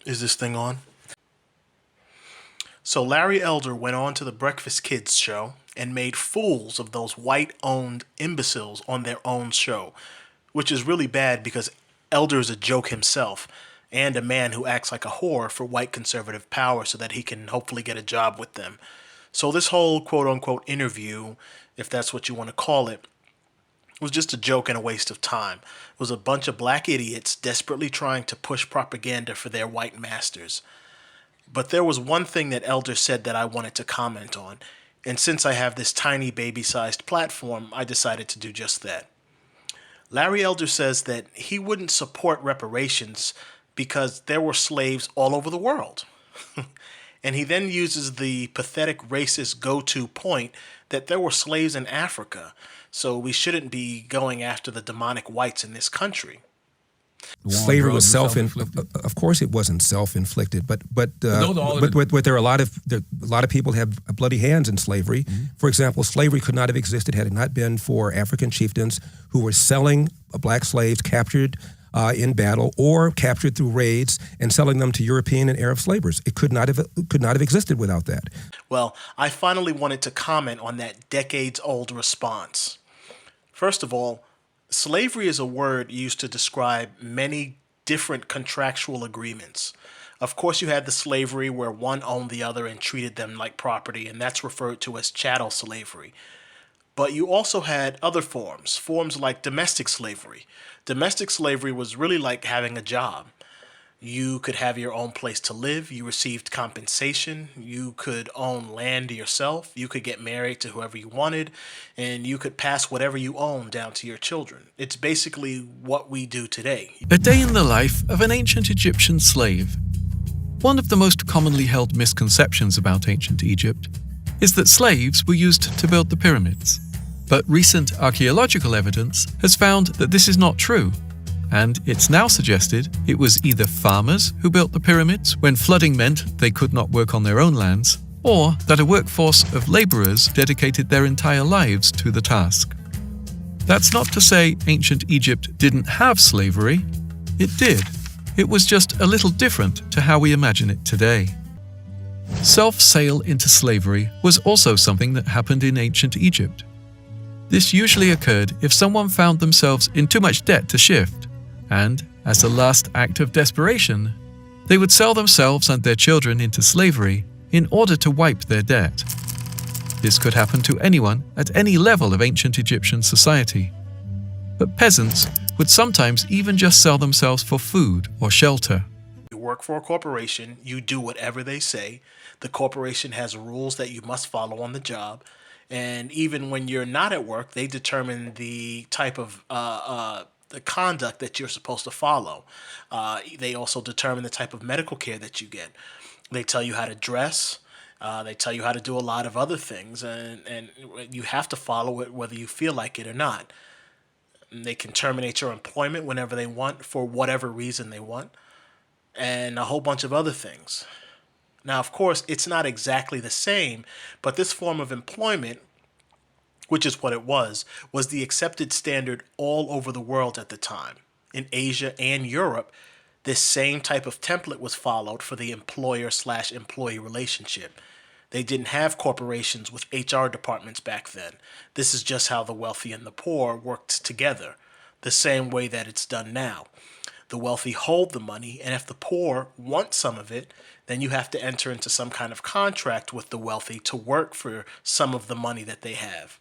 Is this thing on? So Larry Elder went on to the Breakfast Kids show and made fools of those white owned imbeciles on their own show, which is really bad because Elder is a joke himself and a man who acts like a whore for white conservative power so that he can hopefully get a job with them. So this whole quote unquote interview, if that's what you want to call it, was just a joke and a waste of time. It was a bunch of black idiots desperately trying to push propaganda for their white masters. But there was one thing that Elder said that I wanted to comment on, and since I have this tiny baby sized platform, I decided to do just that. Larry Elder says that he wouldn't support reparations because there were slaves all over the world. And he then uses the pathetic racist go to point that there were slaves in Africa, so we shouldn't be going after the demonic whites in this country. Slavery was of course it wasn't self-inflicted, but there are a lot of people have bloody hands in slavery. Mm-hmm. For example, slavery could not have existed had it not been for African chieftains who were selling black slaves captured in battle or captured through raids and selling them to European and Arab slavers. It could not have existed without that. Well, I finally wanted to comment on that decades-old response. First of all, slavery is a word used to describe many different contractual agreements. Of course, you had the slavery where one owned the other and treated them like property, and that's referred to as chattel slavery. But you also had other forms like domestic slavery. Domestic slavery was really like having a job. You could have your own place to live, you received compensation, you could own land yourself, you could get married to whoever you wanted, and you could pass whatever you own down to your children. It's basically what we do today. A day in the life of an ancient Egyptian slave. One of the most commonly held misconceptions about ancient Egypt is that slaves were used to build the pyramids. But recent archaeological evidence has found that this is not true. And it's now suggested it was either farmers who built the pyramids when flooding meant they could not work on their own lands, or that a workforce of laborers dedicated their entire lives to the task. That's not to say ancient Egypt didn't have slavery. It did. It was just a little different to how we imagine it today. Self-sale into slavery was also something that happened in ancient Egypt. This usually occurred if someone found themselves in too much debt to shift, and, as a last act of desperation, they would sell themselves and their children into slavery in order to wipe their debt. This could happen to anyone at any level of ancient Egyptian society. But peasants would sometimes even just sell themselves for food or shelter. You work for a corporation, you do whatever they say, the corporation has rules that you must follow on the job, and even when you're not at work, they determine the type of the conduct that you're supposed to follow. They also determine the type of medical care that you get. They tell you how to dress. They tell you how to do a lot of other things, and you have to follow it whether you feel like it or not. And they can terminate your employment whenever they want for whatever reason they want, and a whole bunch of other things. Now, of course, it's not exactly the same, but this form of employment, which is what it was the accepted standard all over the world at the time. In Asia and Europe, this same type of template was followed for the employer/employee relationship. They didn't have corporations with HR departments back then. This is just how the wealthy and the poor worked together, the same way that it's done now. The wealthy hold the money, and if the poor want some of it, then you have to enter into some kind of contract with the wealthy to work for some of the money that they have.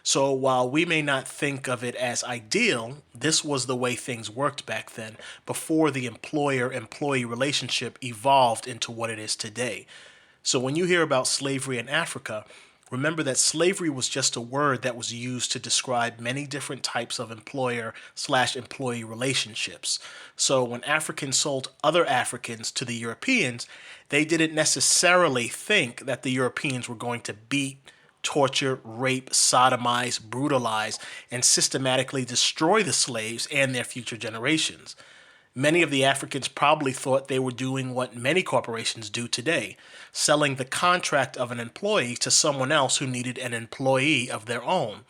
So while we may not think of it as ideal, this was the way things worked back then, before the employer-employee relationship evolved into what it is today. So when you hear about slavery in Africa, remember that slavery was just a word that was used to describe many different types of employer/employee relationships. So when Africans sold other Africans to the Europeans, they didn't necessarily think that the Europeans were going to beat, torture, rape, sodomize, brutalize, and systematically destroy the slaves and their future generations. Many of the Africans probably thought they were doing what many corporations do today, selling the contract of an employee to someone else who needed an employee of their own.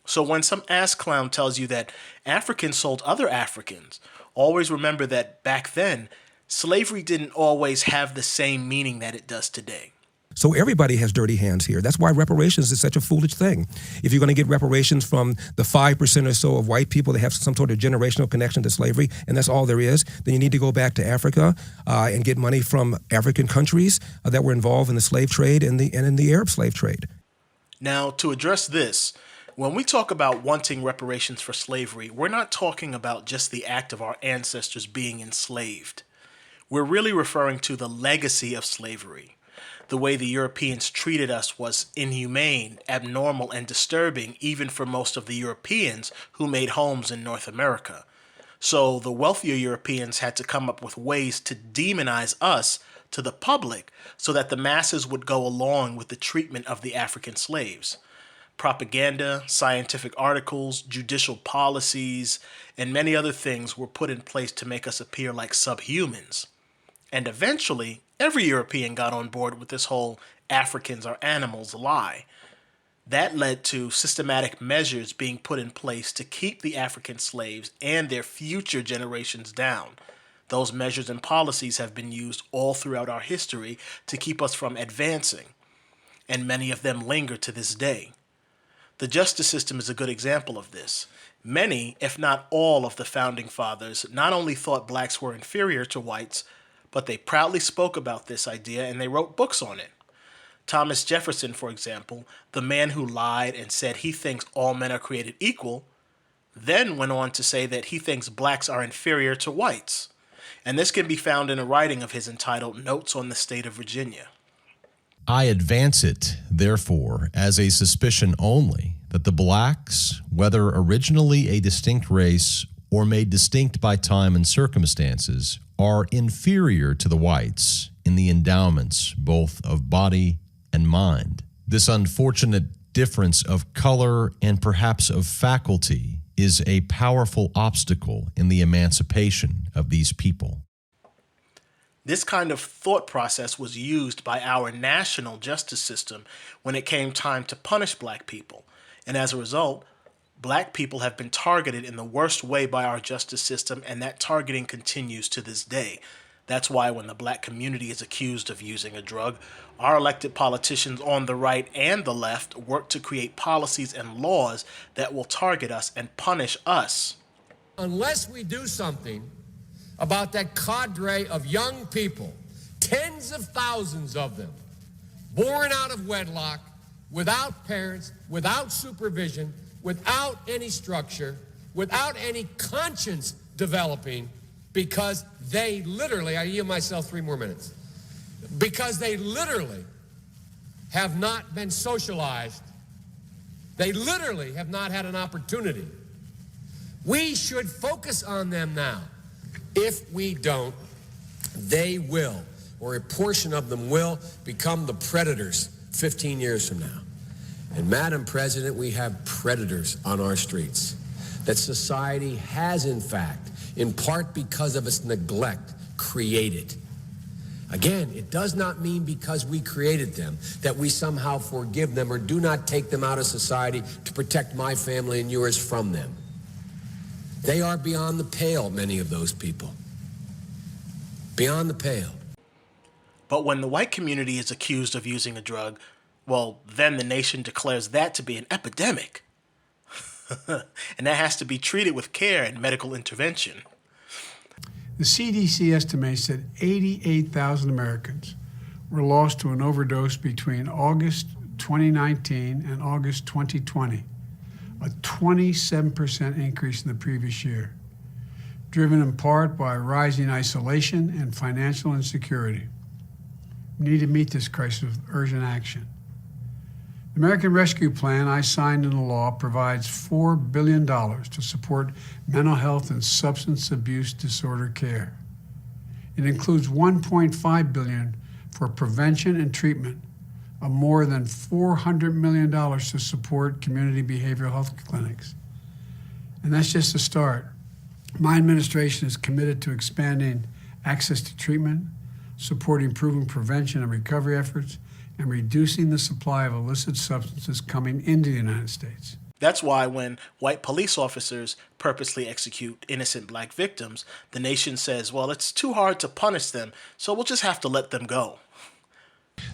So when some ass clown tells you that Africans sold other Africans, always remember that back then, Slavery didn't always have the same meaning that it does today. So everybody has dirty hands here. That's why reparations is such a foolish thing. If you're going to get reparations from the 5% or so of white people that have some sort of generational connection to slavery, and that's all there is, then you need to go back to Africa and get money from African countries that were involved in the slave trade and in the Arab slave trade. Now, to address this, when we talk about wanting reparations for slavery, we're not talking about just the act of our ancestors being enslaved. We're really referring to the legacy of slavery. The way the Europeans treated us was inhumane, abnormal, and disturbing even for most of the Europeans who made homes in North America. So the wealthier Europeans had to come up with ways to demonize us to the public so that the masses would go along with the treatment of the African slaves. Propaganda, scientific articles, judicial policies, and many other things were put in place to make us appear like subhumans. And eventually, every European got on board with this whole Africans are animals lie. That led to systematic measures being put in place to keep the African slaves and their future generations down. Those measures and policies have been used all throughout our history to keep us from advancing, and many of them linger to this day. The justice system is a good example of this. Many, if not all, of the founding fathers not only thought blacks were inferior to whites, but they proudly spoke about this idea and they wrote books on it. Thomas Jefferson, for example, the man who lied and said he thinks all men are created equal, then went on to say that he thinks blacks are inferior to whites. And this can be found in a writing of his entitled Notes on the State of Virginia. I advance it, therefore, as a suspicion only, that the blacks, whether originally a distinct race or made distinct by time and circumstances, are inferior to the whites in the endowments both of body and mind. This unfortunate difference of color and perhaps of faculty is a powerful obstacle in the emancipation of these people. This kind of thought process was used by our national justice system when it came time to punish black people, and as a result, black people have been targeted in the worst way by our justice system, and that targeting continues to this day. That's why when the black community is accused of using a drug, our elected politicians on the right and the left work to create policies and laws that will target us and punish us. Unless we do something about that cadre of young people, tens of thousands of them, born out of wedlock, without parents, without supervision, without any structure, without any conscience developing, because they literally, I yield myself 3 more minutes, because they literally have not been socialized. They literally have not had an opportunity. We should focus on them now. If we don't, they will, or a portion of them will, become the predators 15 years from now. And Madam President, we have predators on our streets that society has, in fact, in part because of its neglect, created. Again, it does not mean because we created them that we somehow forgive them or do not take them out of society to protect my family and yours from them. They are beyond the pale, many of those people. Beyond the pale. But when the white community is accused of using a drug, well, then the nation declares that to be an epidemic. And that has to be treated with care and medical intervention. The CDC estimates that 88,000 Americans were lost to an overdose between August 2019 and August 2020, a 27% increase in the previous year, driven in part by rising isolation and financial insecurity. We need to meet this crisis with urgent action. The American Rescue Plan I signed into law provides $4 billion to support mental health and substance abuse disorder care. It includes $1.5 billion for prevention and treatment, of more than $400 million to support community behavioral health clinics. And that's just the start. My administration is committed to expanding access to treatment, supporting proven prevention and recovery efforts, and reducing the supply of illicit substances coming into the United States. That's why when white police officers purposely execute innocent black victims, the nation says, well, it's too hard to punish them, so we'll just have to let them go.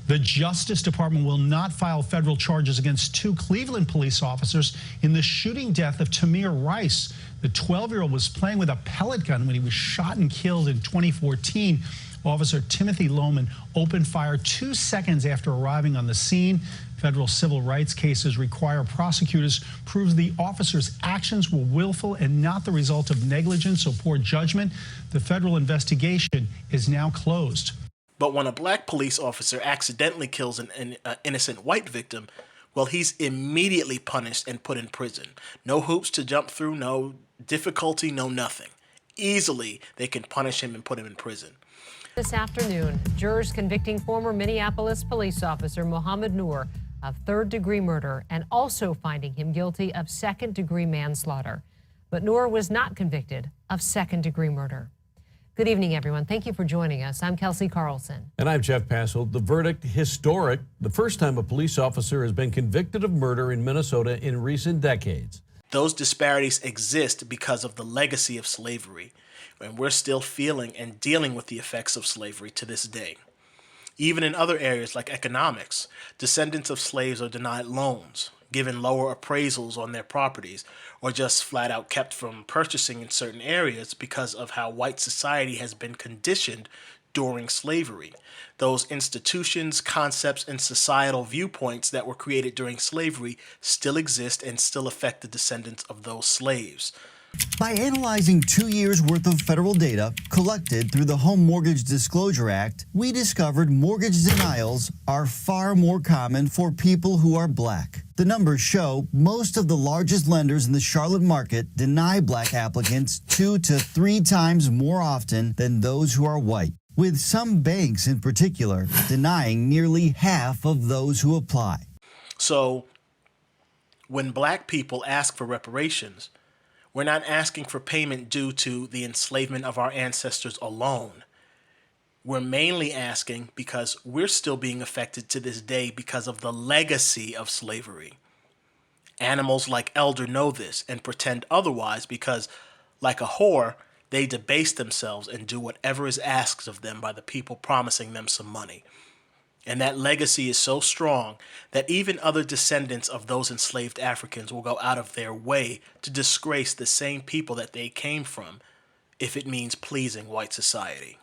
The Justice Department will not file federal charges against 2 Cleveland police officers in the shooting death of Tamir Rice. The 12-year-old was playing with a pellet gun when he was shot and killed in 2014. Officer Timothy Lohman opened fire 2 seconds after arriving on the scene. Federal civil rights cases require prosecutors prove the officer's actions were willful and not the result of negligence or poor judgment. The federal investigation is now closed. But when a black police officer accidentally kills an innocent white victim, well, he's immediately punished and put in prison. No hoops to jump through, no difficulty, no nothing. Easily, they can punish him and put him in prison. This afternoon, jurors convicting former Minneapolis police officer Mohamed Noor of third-degree murder and also finding him guilty of second-degree manslaughter. But Noor was not convicted of second-degree murder. Good evening, everyone. Thank you for joining us. I'm Kelsey Carlson. And I'm Jeff Passel. The verdict, historic. The first time a police officer has been convicted of murder in Minnesota in recent decades. Those disparities exist because of the legacy of slavery, and we're still feeling and dealing with the effects of slavery to this day. Even in other areas like economics, descendants of slaves are denied loans, given lower appraisals on their properties, or just flat out kept from purchasing in certain areas because of how white society has been conditioned during slavery. Those institutions, concepts, and societal viewpoints that were created during slavery still exist and still affect the descendants of those slaves. By analyzing 2 years' worth of federal data collected through the Home Mortgage Disclosure Act, we discovered mortgage denials are far more common for people who are black. The numbers show most of the largest lenders in the Charlotte market deny black applicants 2 to 3 times more often than those who are white, with some banks in particular denying nearly half of those who apply. So when black people ask for reparations, we're not asking for payment due to the enslavement of our ancestors alone. We're mainly asking because we're still being affected to this day because of the legacy of slavery. Animals like Elder know this and pretend otherwise because, like a whore, they debase themselves and do whatever is asked of them by the people promising them some money. And that legacy is so strong that even other descendants of those enslaved Africans will go out of their way to disgrace the same people that they came from if it means pleasing white society.